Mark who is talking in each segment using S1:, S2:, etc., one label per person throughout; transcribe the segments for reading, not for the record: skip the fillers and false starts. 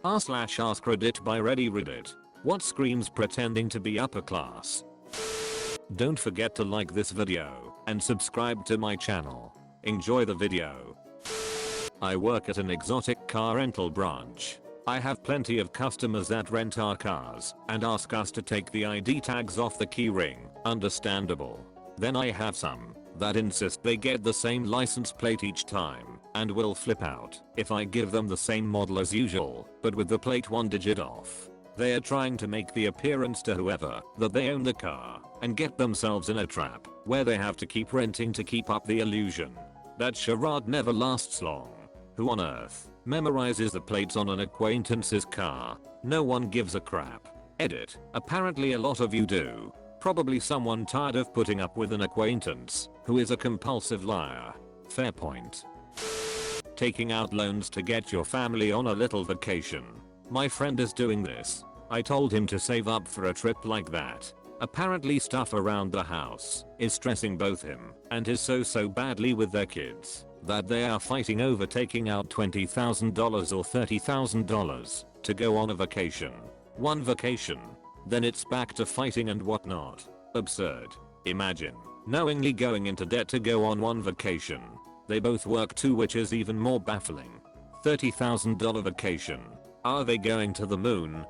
S1: r/AskReddit by Reddit. What screams pretending to be upper class? Don't forget to like this video and subscribe to my channel. Enjoy the video. I work at an exotic car rental branch. I have plenty of customers that rent our cars and ask us to take the ID tags off the keyring. Understandable. Then I have some that insist they get the same license plate each time and will flip out if I give them the same model as usual but with the plate one digit off. They are trying to make the appearance to whoever that they own the car and get themselves in a trap where they have to keep renting to keep up the illusion. That charade never lasts long. Who on earth memorizes the plates on an acquaintance's car? No one gives a crap. Edit. Apparently a lot of you do. Probably someone tired of putting up with an acquaintance who is a compulsive liar. Fair point. Taking out loans to get your family on a little vacation. My friend is doing this. I told him to save up for a trip like that. Apparently stuff around the house is stressing both him and his so badly with their kids that they are fighting over taking out $20,000 or $30,000 to go on a vacation. One vacation. Then it's back to fighting and whatnot. Absurd. Imagine knowingly going into debt to go on one vacation. They both work too, which is even more baffling. $30,000 vacation. Are they going to the moon?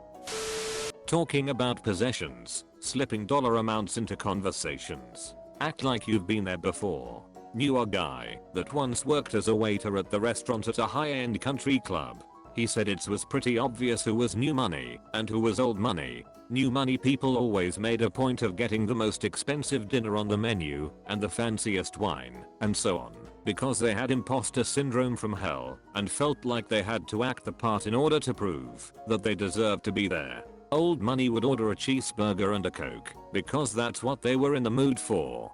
S1: Talking about possessions, slipping dollar amounts into conversations. Act like you've been there before. Knew a guy that once worked as a waiter at the restaurant at a high-end country club. He said it was pretty obvious who was new money and who was old money. New money people always made a point of getting the most expensive dinner on the menu and the fanciest wine and so on because they had imposter syndrome from hell and felt like they had to act the part in order to prove that they deserved to be there. Old money would order a cheeseburger and a Coke because that's what they were in the mood for.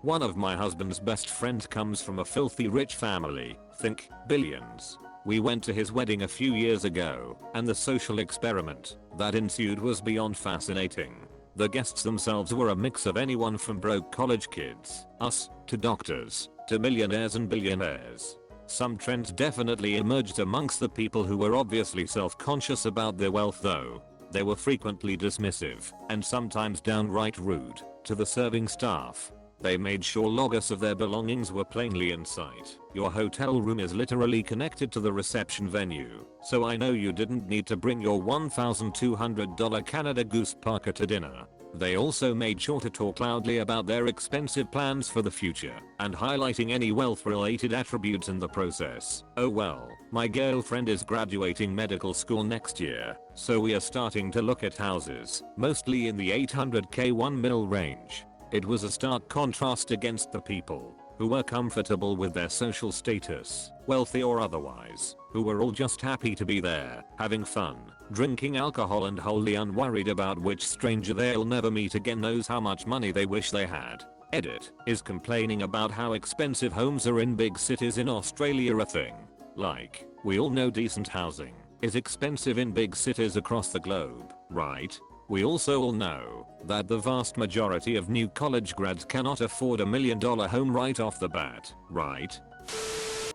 S1: One of my husband's best friends comes from a filthy rich family, think billions. We went to his wedding a few years ago, and the social experiment that ensued was beyond fascinating. The guests themselves were a mix of anyone from broke college kids, us, to doctors, to millionaires and billionaires. Some trends definitely emerged amongst the people who were obviously self-conscious about their wealth though. They were frequently dismissive, and sometimes downright rude, to the serving staff. They made sure loggers of their belongings were plainly in sight. Your hotel room is literally connected to the reception venue, so I know you didn't need to bring your $1,200 Canada Goose parka to dinner. They also made sure to talk loudly about their expensive plans for the future and highlighting any wealth-related attributes in the process. Oh well, my girlfriend is graduating medical school next year, so we are starting to look at houses, mostly in the $800K 1 mil range. It was a stark contrast against the people who were comfortable with their social status, wealthy or otherwise, who were all just happy to be there, having fun, drinking alcohol and wholly unworried about which stranger they'll never meet again knows how much money they wish they had. Edit. Is complaining about how expensive homes are in big cities in Australia a thing? Like, we all know decent housing is expensive in big cities across the globe, right? We also all know that the vast majority of new college grads cannot afford $1 million home right off the bat, right?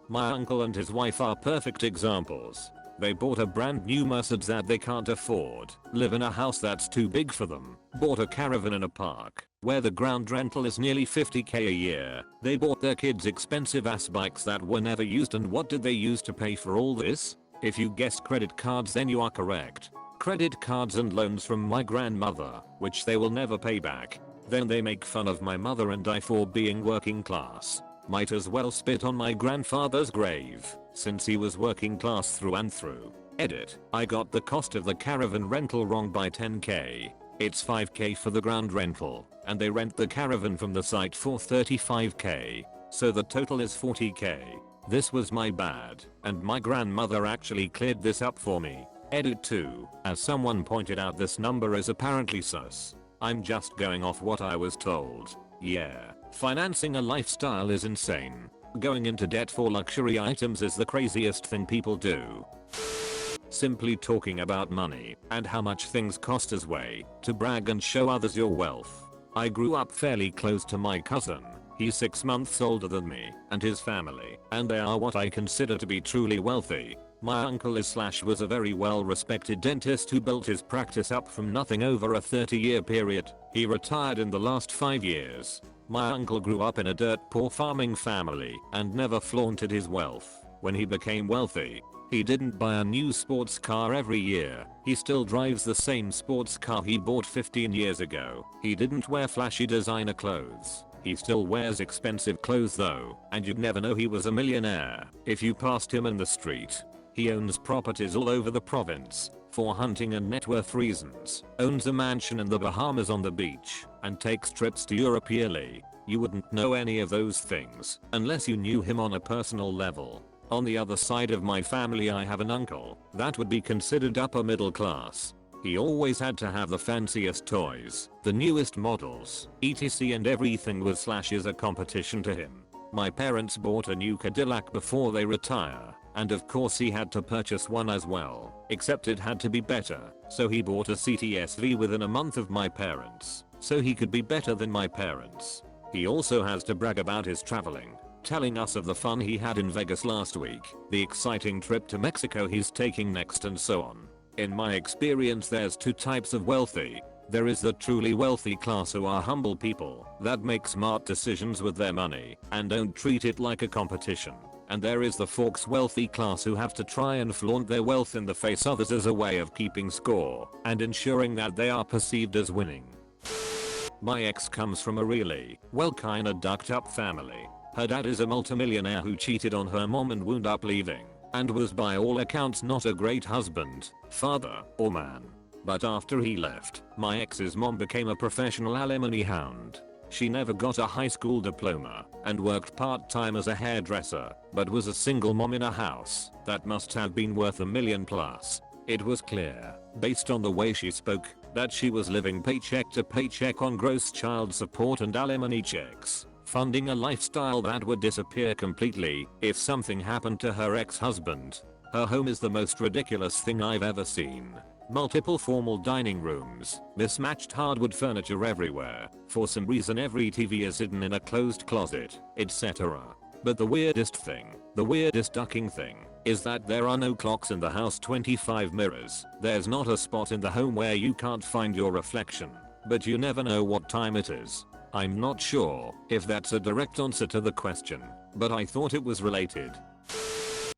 S1: My uncle and his wife are perfect examples. They bought a brand new Mercedes that they can't afford, live in a house that's too big for them, bought a caravan in a park where the ground rental is nearly $50K a year. They bought their kids expensive ass bikes that were never used, and what did they use to pay for all this? If you guessed credit cards, then you are correct. Credit cards and loans from my grandmother, which they will never pay back. Then they make fun of my mother and I for being working class. Might as well spit on my grandfather's grave, since he was working class through and through. Edit. I got the cost of the caravan rental wrong by $10K. It's $5K for the ground rental, and they rent the caravan from the site for $35K. So the total is $40K. This was my bad, and my grandmother actually cleared this up for me. Edit 2. As someone pointed out, this number is apparently sus. I'm just going off what I was told. Yeah, financing a lifestyle is insane. Going into debt for luxury items is the craziest thing people do. Simply talking about money and how much things cost is way to brag and show others your wealth. I grew up fairly close to my cousin. He's 6 months older than me and his family, and they are what I consider to be truly wealthy. My uncle was a very well respected dentist who built his practice up from nothing over a 30-year period. He retired in the last 5 years. My uncle grew up in a dirt poor farming family and never flaunted his wealth. When he became wealthy, he didn't buy a new sports car every year. He still drives the same sports car he bought 15 years ago. He didn't wear flashy designer clothes. He still wears expensive clothes though, and you'd never know he was a millionaire if you passed him in the street. He owns properties all over the province for hunting and net worth reasons, owns a mansion in the Bahamas on the beach, and takes trips to Europe yearly. You wouldn't know any of those things unless you knew him on a personal level. On the other side of my family I have an uncle that would be considered upper middle class. He always had to have the fanciest toys, the newest models, etc, and everything was is a competition to him. My parents bought a new Cadillac before they retire, and of course he had to purchase one as well, except it had to be better, so he bought a CTSV within a month of my parents, so he could be better than my parents. He also has to brag about his traveling, telling us of the fun he had in Vegas last week, the exciting trip to Mexico he's taking next, and so on. In my experience there's two types of wealthy. There is the truly wealthy class who are humble people that make smart decisions with their money and don't treat it like a competition. And there is the folks wealthy class who have to try and flaunt their wealth in the face of others as a way of keeping score and ensuring that they are perceived as winning. My ex comes from a really, well, kinda ducked up family. Her dad is a multimillionaire who cheated on her mom and wound up leaving, and was by all accounts not a great husband, father, or man. But after he left, my ex's mom became a professional alimony hound. She never got a high school diploma and worked part-time as a hairdresser, but was a single mom in a house that must have been worth $1 million plus. It was clear, based on the way she spoke, that she was living paycheck to paycheck on gross child support and alimony checks, funding a lifestyle that would disappear completely if something happened to her ex-husband. Her home is the most ridiculous thing I've ever seen. Multiple formal dining rooms, mismatched hardwood furniture everywhere. For some reason every TV is hidden in a closed closet, etc. But the weirdest thing, the weirdest ducking thing, is that there are no clocks in the house, 25 mirrors. There's not a spot in the home where you can't find your reflection, but you never know what time it is. I'm not sure if that's a direct answer to the question, but I thought it was related.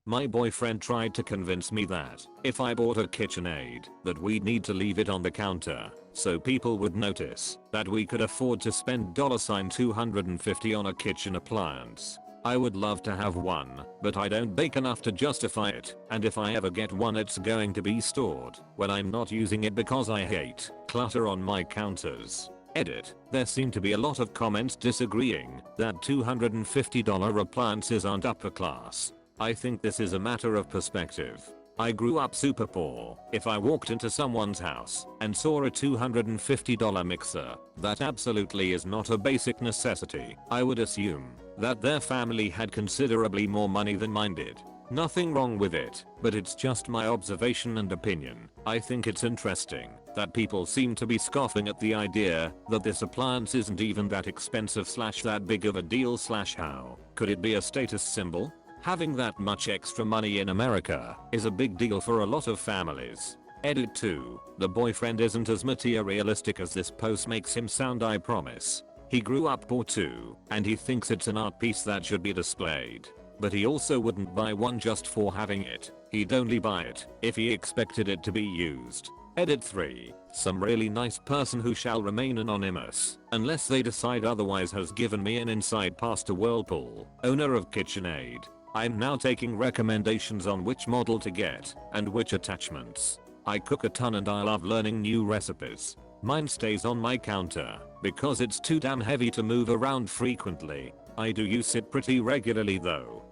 S1: My boyfriend tried to convince me that if I bought a KitchenAid, that we'd need to leave it on the counter so people would notice that we could afford to spend $250 on a kitchen appliance. I would love to have one, but I don't bake enough to justify it, and if I ever get one it's going to be stored when I'm not using it because I hate clutter on my counters. Edit. There seem to be a lot of comments disagreeing that $250 appliances aren't upper class. I think this is a matter of perspective. I grew up super poor. If I walked into someone's house and saw a $250 mixer that absolutely is not a basic necessity, I would assume that their family had considerably more money than mine did. Nothing wrong with it, but it's just my observation and opinion. I think it's interesting that people seem to be scoffing at the idea that this appliance isn't even that expensive / that big of a deal / how could it be a status symbol? Having that much extra money in America is a big deal for a lot of families. Edit 2. The boyfriend isn't as materialistic as this post makes him sound, I promise. He grew up poor too, and he thinks it's an art piece that should be displayed. But he also wouldn't buy one just for having it. He'd only buy it if he expected it to be used. Edit 3. Some really nice person who shall remain anonymous, unless they decide otherwise, has given me an inside pass to Whirlpool, owner of KitchenAid. I'm now taking recommendations on which model to get and which attachments. I cook a ton and I love learning new recipes. Mine stays on my counter because it's too damn heavy to move around frequently. I do use it pretty regularly though.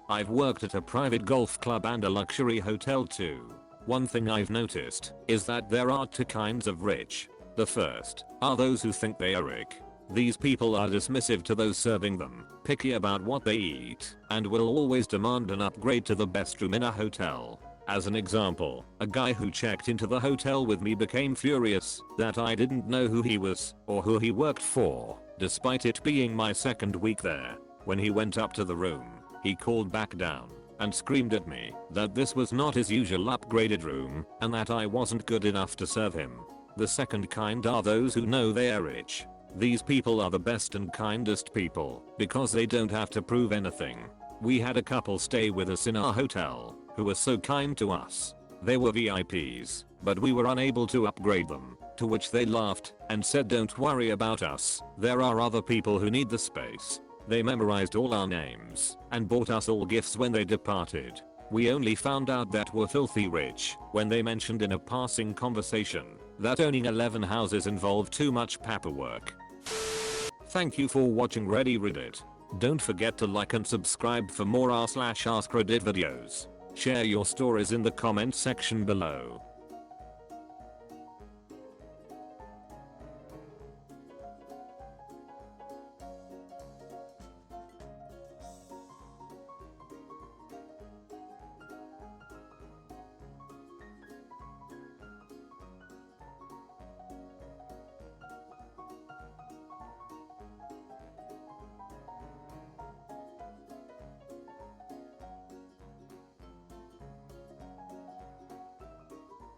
S1: I've worked at a private golf club and a luxury hotel too. One thing I've noticed is that there are two kinds of rich. The first are those who think they are rich. These people are dismissive to those serving them, picky about what they eat, and will always demand an upgrade to the best room in a hotel. As an example, a guy who checked into the hotel with me became furious that I didn't know who he was or who he worked for, despite it being my second week there. When he went up to the room, he called back down and screamed at me that this was not his usual upgraded room and that I wasn't good enough to serve him. The second kind are those who know they are rich. These people are the best and kindest people because they don't have to prove anything. We had a couple stay with us in our hotel who were so kind to us. They were VIPs, but we were unable to upgrade them, to which they laughed and said don't worry about us, there are other people who need the space. They memorized all our names and bought us all gifts when they departed. We only found out that we're filthy rich when they mentioned in a passing conversation that owning 11 houses involved too much paperwork. Thank you for watching Reddit. Don't forget to like and subscribe for more r/AskReddit videos. Share your stories in the comment section below.